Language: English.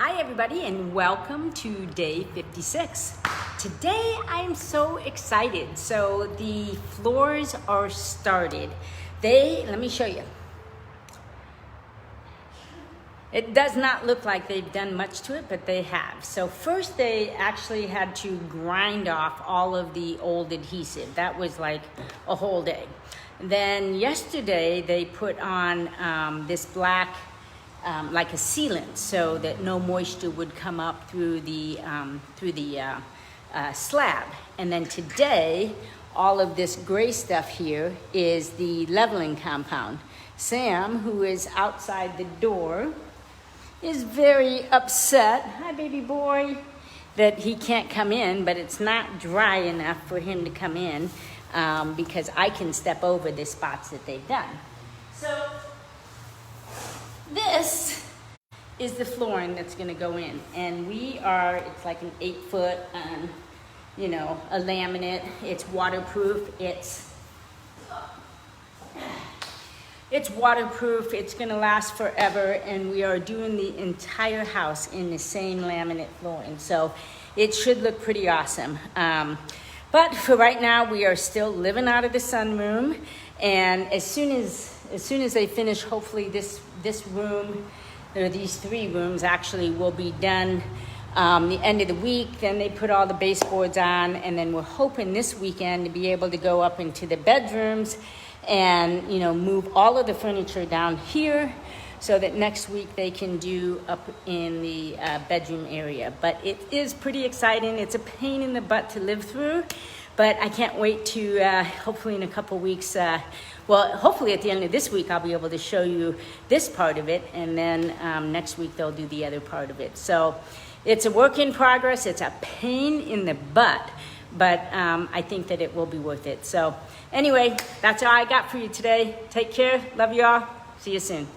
Hi everybody and welcome to day 56. Today I'm so excited. So the floors are started. Let me show you. It does not look like they've done much to it, but they have. So first they actually had to grind off all of the old adhesive. That was like a whole day. Then yesterday they put on this black like a sealant so that no moisture would come up through the slab. And then today, all of this gray stuff here is the leveling compound. Sam, who is outside the door, is very upset, hi baby boy, that he can't come in, but it's not dry enough for him to come in because I can step over the spots that they've done. So this is the flooring that's going to go in, and it's like an 8-foot, a laminate. It's waterproof. It's waterproof. It's going to last forever, and we are doing the entire house in the same laminate flooring, so it should look pretty awesome. But for right now, we are still living out of the sunroom, and as soon as they finish, hopefully this room, or these 3 rooms actually will be done the end of the week. Then they put all the baseboards on, and then we're hoping this weekend to be able to go up into the bedrooms and move all of the furniture down here so that next week they can do up in the bedroom area. But it is pretty exciting. It's a pain in the butt to live through, but I can't wait to hopefully in a couple weeks, hopefully at the end of this week I'll be able to show you this part of it, and then next week they'll do the other part of it. So it's a work in progress. It's a pain in the butt, but I think that it will be worth it. So anyway, that's all I got for you today. Take care. Love you all. See you soon.